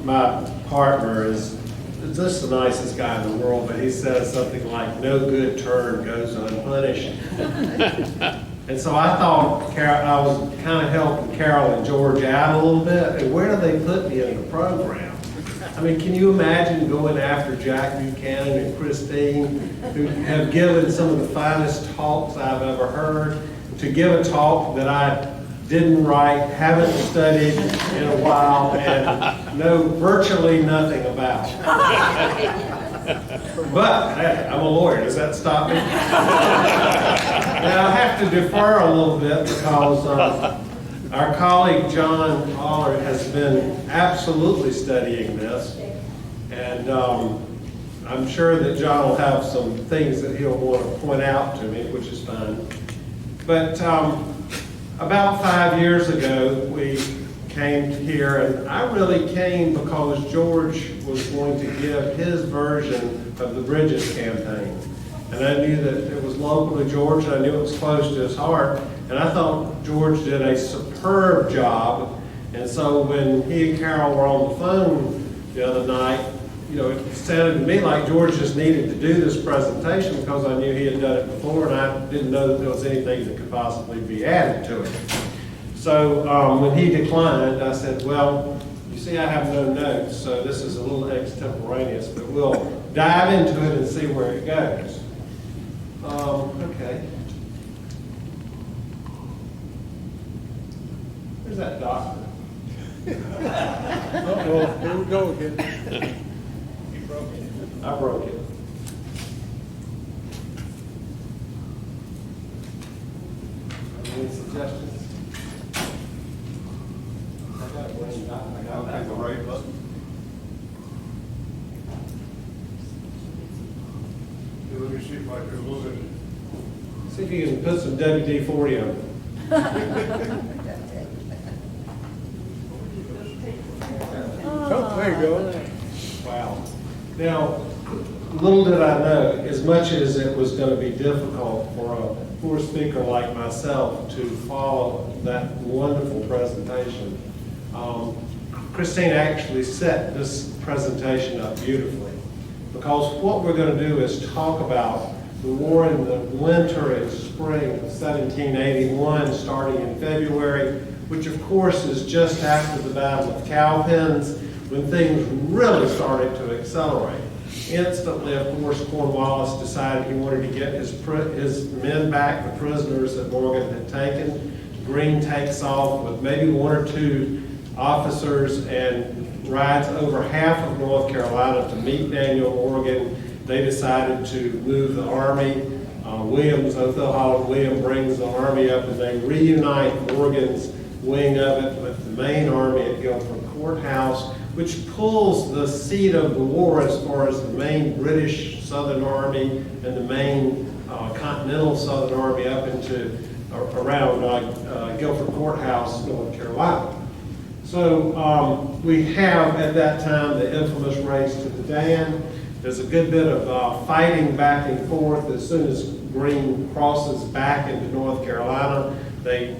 My partner is just the nicest guy in the world, but he says something like, "No good turn goes unpunished." And so I thought I was kind of helping Carol and George out a little bit. And where do they put me in the program? I mean, can you imagine going after Jack Buchanan and Christine, who have given some of the finest talks I've ever heard, to give a talk that I didn't write, haven't studied in a while, and know virtually nothing about? But hey, I'm a lawyer. Does that stop me? Now I have to defer a little bit because our colleague John Allard has been absolutely studying this, and I'm sure that John will have some things that he'll want to point out to me, which is fine. But about 5 years ago, we came here, and I really came because George was going to give his version of the Bridges campaign. And I knew that it was local to George, and I knew it was close to his heart, and I thought George did a superb job. And so when he and Carol were on the phone the other night, it sounded to me like George just needed to do this presentation because I knew he had done it before, and I didn't know that there was anything that could possibly be added to it. So when he declined, I said, well, you see, I have no notes, so this is a little extemporaneous, but we'll dive into it and see where it goes. Okay. Where's that doctor? Uh-oh, here we go again. I broke it. Any suggestions? I got it. I got the right button. Let me see if I can move it. See if you can put some WD-40 on it. Oh, there you go. Wow. Now, little did I know, as much as it was going to be difficult for a poor speaker like myself to follow that wonderful presentation, Christine actually set this presentation up beautifully. Because what we're going to do is talk about the war in the winter and spring of 1781, starting in February, which of course is just after the Battle of Cowpens, when things really started to accelerate. Instantly, of course, Cornwallis decided he wanted to get his men back, the prisoners that Morgan had taken. Greene takes off with maybe one or two officers and rides over half of North Carolina to meet Daniel Morgan. They decided to move the army. Othello Holland William brings the army up, and they reunite Morgan's wing of it with the main army at Guilford Courthouse, which pulls the seat of the war as far as the main British Southern Army and the main Continental Southern Army up into around Guilford Courthouse, North Carolina. So we have at that time the infamous race to the Dan. There's a good bit of fighting back and forth. As soon as Greene crosses back into North Carolina, they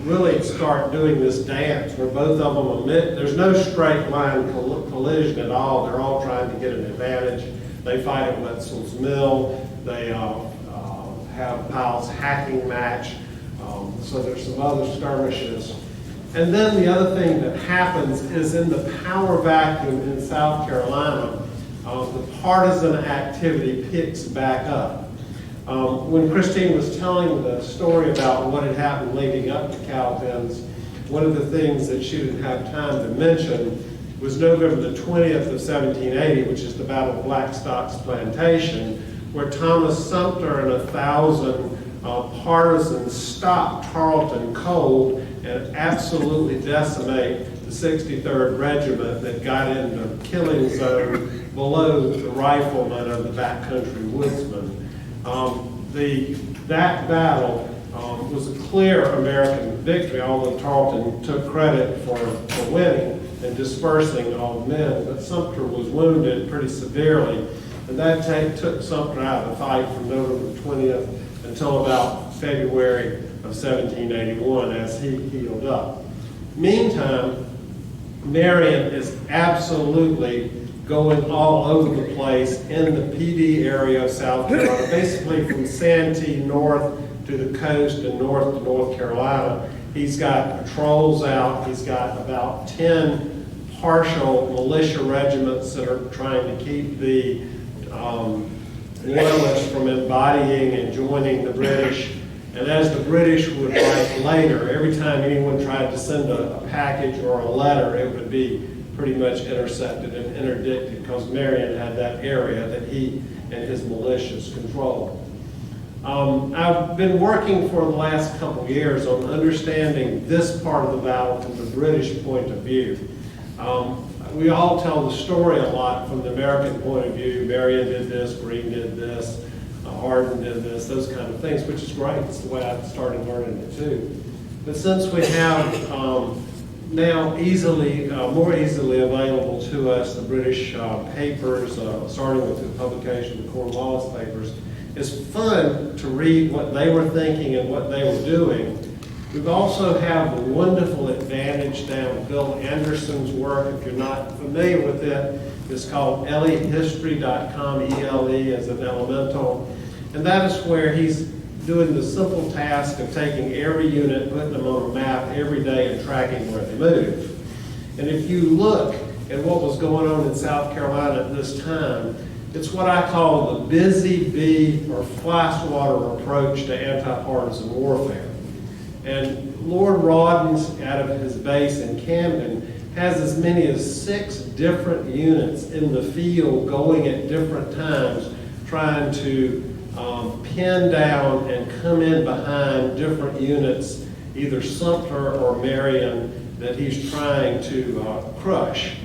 really start doing this dance where both of them admit there's no straight line collision at all. They're all trying to get an advantage. They fight at Wetzel's Mill. They have Pyle's hacking match. So there's some other skirmishes. And then the other thing that happens is in the power vacuum in South Carolina, the partisan activity picks back up. When Christine was telling the story about what had happened leading up to Cowpens, one of the things that she didn't have time to mention was November the 20th of 1780, which is the Battle of Blackstock's Plantation, where Thomas Sumter and 1,000 partisans stopped Tarleton cold and absolutely decimate the 63rd Regiment that got in the killing zone below the riflemen of the backcountry woodsmen. That battle was a clear American victory, although Tarleton took credit for winning and dispersing all the men. But Sumter was wounded pretty severely, and that took Sumter out of the fight from November 20th until about February of 1781 as he healed up. Meantime, Marion is absolutely going all over the place in the PD area of South Carolina, basically from Santee north to the coast and north to North Carolina. He's got patrols out. He's got about 10 partial militia regiments that are trying to keep the Loyalists from embodying and joining the British. And as the British would write later, every time anyone tried to send a package or a letter, it would be pretty much intercepted and interdicted because Marion had that area that he and his militias controlled. I've been working for the last couple of years on understanding this part of the battle from the British point of view. We all tell the story a lot from the American point of view. Marion did this, Greene did this, Hardin did this, those kind of things, which is great. It's the way I started learning it too. But since we have now more easily available to us the British papers, starting with the publication of the Cornwallis papers, it's fun to read what they were thinking and what they were doing. We've also have the wonderful advantage now of Bill Anderson's work. If you're not familiar with it, it's called elehistory.com, ELE as an elemental. And that is where he's doing the simple task of taking every unit, putting them on a map every day and tracking where they move. And if you look at what was going on in South Carolina at this time, it's what I call the busy bee or fly swatter approach to anti-partisan warfare. And Lord Rawdon's, out of his base in Camden, has as many as 6 different units in the field going at different times, trying to pin down and come in behind different units, either Sumter or Marion, that he's trying to crush.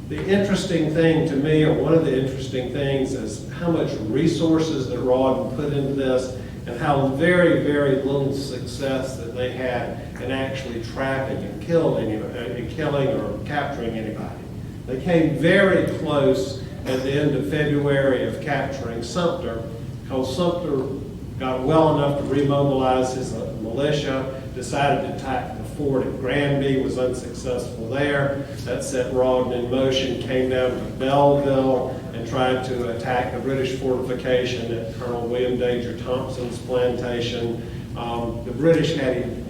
The interesting thing to me, or one of the interesting things, is how much resources that Rawdon put into this and how very, very little success that they had in actually trapping and killing or capturing anybody. They came very close at the end of February of capturing Sumter, because Sumter got well enough to remobilize his militia, decided to attack the fort at Granby, was unsuccessful there. That set Rawdon in motion, came down to Belleville and tried to attack the British fortification at Colonel William Danger Thompson's plantation. The British had him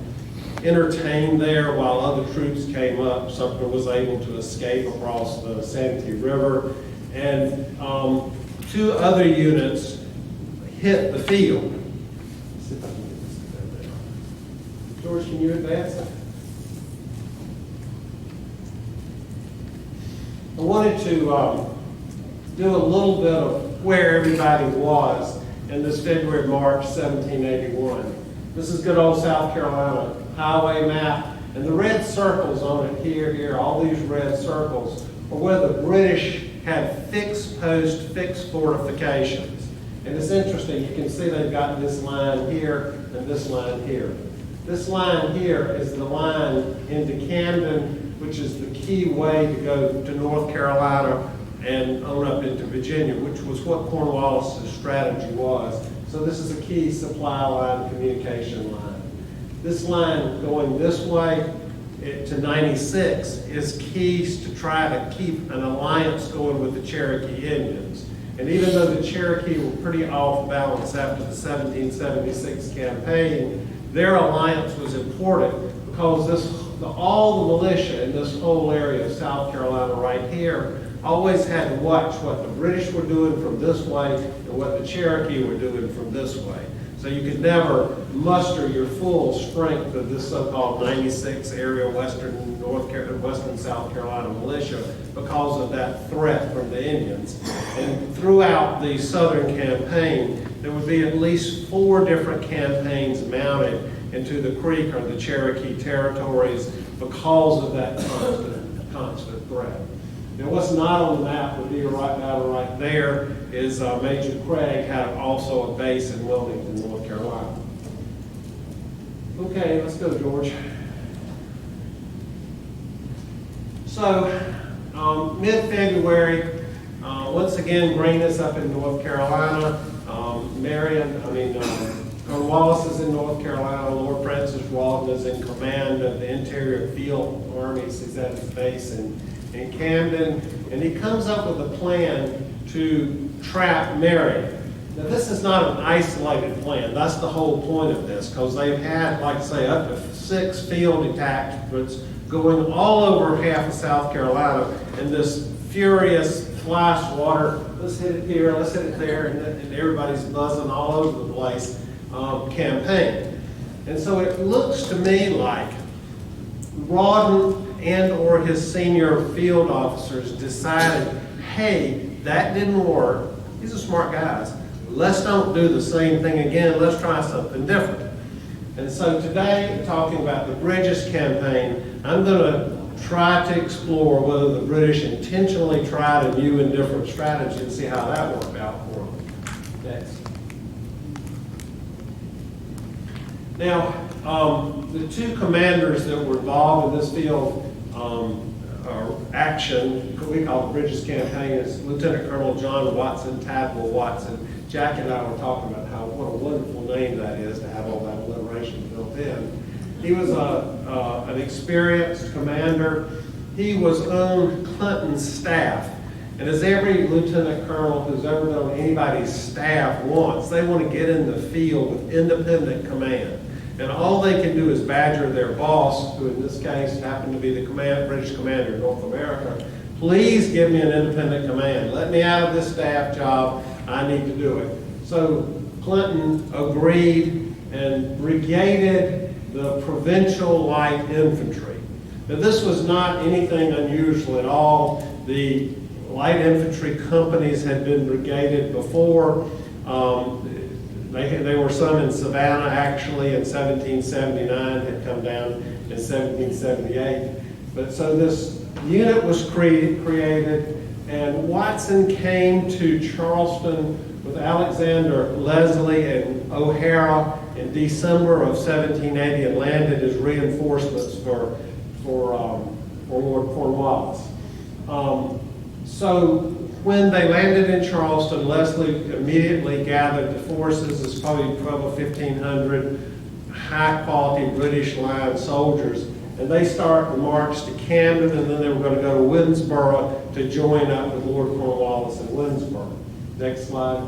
entertained there while other troops came up. Sumter was able to escape across the Santee River, and 2 other units hit the field. Let's see if I can get this down there. George, can you advance it? I wanted to do a little bit of where everybody was in this February, March 1781. This is good old South Carolina highway map, and the red circles on it here, all these red circles are where the British had fixed post, fixed fortifications. And it's interesting, you can see they've got this line here and this line here. This line here is the line into Camden, which is the key way to go to North Carolina and on up into Virginia, which was what Cornwallis' strategy was. So this is a key supply line, communication line. This line going this way to 96 is keys to try to keep an alliance going with the Cherokee Indians. And even though the Cherokee were pretty off balance after the 1776 campaign, their alliance was important because all the militia in this whole area of South Carolina right here always had to watch what the British were doing from this way and what the Cherokee were doing from this way. So you could never muster your full strength of this so-called 96 area Western South Carolina militia because of that threat from the Indians. And throughout the Southern campaign, there would be at least 4 different campaigns mounted into the Creek or the Cherokee territories because of that constant threat. Now, what's not on the map would be right there is Major Craig had also a base in Wilmington, North Carolina. Okay, let's go, George. So, mid-February, once again, Greene is up in North Carolina. Cornwallis is in North Carolina. Lord Francis Rawdon is in command of the Interior Field Armies. He's at his base in Camden. And he comes up with a plan to trap Mary. Now, this is not an isolated plan. That's the whole point of this, because they've had, like I say, up to 6 field detachments going all over half of South Carolina in this furious fly swatter. Let's hit it here, let's hit it there, and everybody's buzzing all over the place campaign. And so it looks to me like Rawdon and or his senior field officers decided, hey, that didn't work. These are smart guys. Let's don't do the same thing again. Let's try something different. And so today, talking about the Bridges campaign, I'm going to try to explore whether the British intentionally tried a new and different strategy and see how that worked out for them. Next. Now, the 2 commanders that were involved in this field action, we call the Bridges campaign, is Lieutenant Colonel John Watson, Tadwell Watson. Jack and I were talking about what a wonderful name that is to have all that alliteration built in. He was an experienced commander. He was on Clinton's staff. And as every lieutenant colonel who's ever been on anybody's staff wants, they want to get in the field with independent command. And all they can do is badger their boss, who in this case happened to be the British commander in North America. Please give me an independent command. Let me out of this staff job. I need to do it. So Clinton agreed and brigaded the provincial light infantry. Now, this was not anything unusual at all. The light infantry companies had been brigaded before. They were some in Savannah, actually, in 1779, had come down in 1778. But so this unit was created, and Watson came to Charleston with Alexander Leslie and O'Hara in December of 1780 and landed as reinforcements for Lord Cornwallis. So when they landed in Charleston, Leslie immediately gathered the forces. It's probably 12 or 1,500 high-quality British line soldiers. And they start the march to Camden, and then they were going to go to Winnsboro to join up with Lord Cornwallis in Winnsboro. Next slide.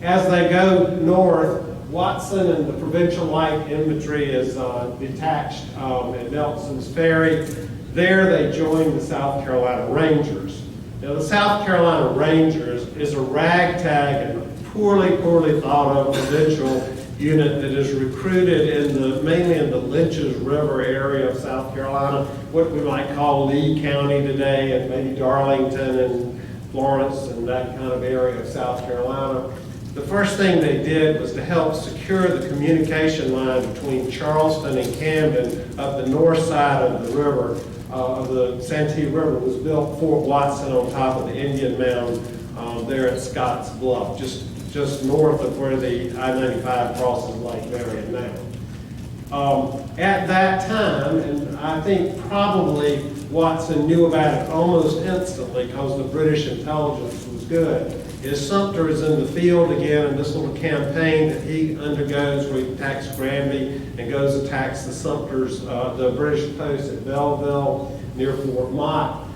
As they go north, Watson and the Provincial Light Infantry is detached at Nelson's Ferry. There they join the South Carolina Rangers. Now, the South Carolina Rangers is a ragtag and poorly thought of provincial unit that is recruited mainly in the Lynch's River area of South Carolina, what we might call Lee County today, and maybe Darlington and Florence and that kind of area of South Carolina. The first thing they did was to help secure the communication line between Charleston and Camden up the north side of the river. Of the Santee River was built Fort Watson on top of the Indian Mound there at Scotts Bluff, just north of where the I-95 crosses Lake Marion now. At that time, and I think probably Watson knew about it almost instantly because the British intelligence was good, is Sumter is in the field again in this little campaign that he undergoes where he attacks Granby and goes attacks the Sumter's, the British post at Belleville near Fort Mott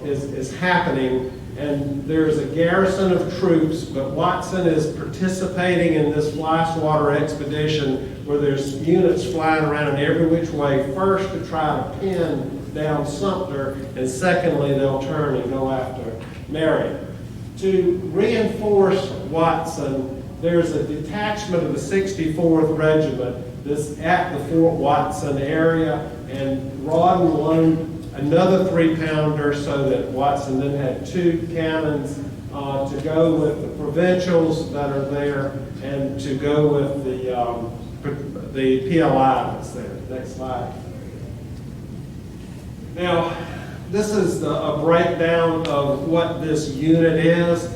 is happening. And there's a garrison of troops, but Watson is participating in this fly swatter expedition where there's units flying around in every which way, first to try to pin down Sumter, and secondly, they'll turn and go after Marion. To reinforce Watson, there's a detachment of the 64th Regiment that's at the Fort Watson area, and Rawdon loaned another 3-pounder so that Watson then had 2 cannons to go with the provincials that are there and to go with the PLI that's there. Next slide. Now, this is a breakdown of what this unit is.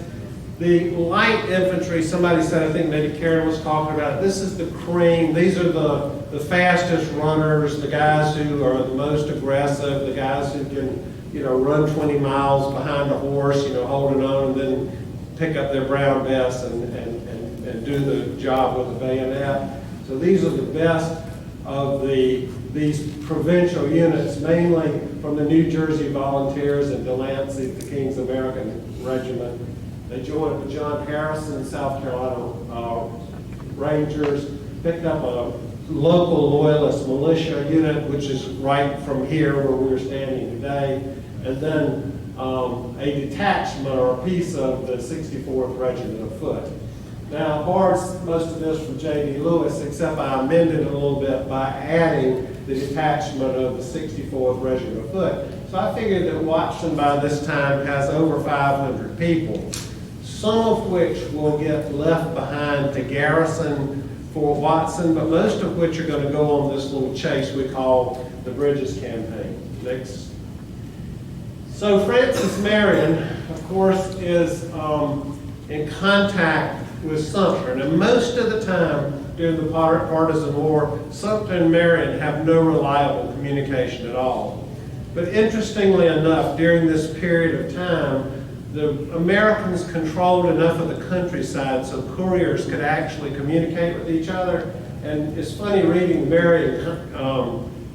The light infantry, somebody said, I think maybe Karen was talking about it, this is the cream. These are the fastest runners, the guys who are the most aggressive, the guys who can, run 20 miles behind a horse, holding on, and then pick up their brown vests and and do the job with the bayonet. So these are the best of these provincial units, mainly from the New Jersey Volunteers and Delancey, the King's American Regiment. They joined with John Harrison, South Carolina Rangers, picked up a local loyalist militia unit, which is right from here where we're standing today, and then a detachment or a piece of the 64th Regiment of Foot. Now, I borrowed most of this from J.D. Lewis, except I amended it a little bit by adding the detachment of the 64th Regiment of Foot. So I figured that Watson by this time has over 500 people, some of which will get left behind to garrison Fort Watson, but most of which are going to go on this little chase we call the Bridges Campaign. Next. So Francis Marion, of course, is in contact with Sumter. And most of the time during the partisan war, Sumter and Marion have no reliable communication at all. But interestingly enough, during this period of time, the Americans controlled enough of the countryside so couriers could actually communicate with each other. And it's funny reading Marion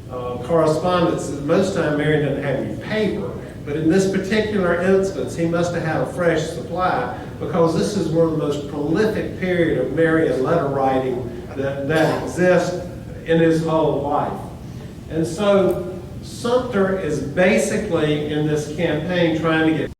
correspondence, that most time Marion didn't have any paper. But in this particular instance, he must have had a fresh supply, because this is one of the most prolific period of Marion letter writing that exists in his whole life. And so Sumter is basically in this campaign trying to get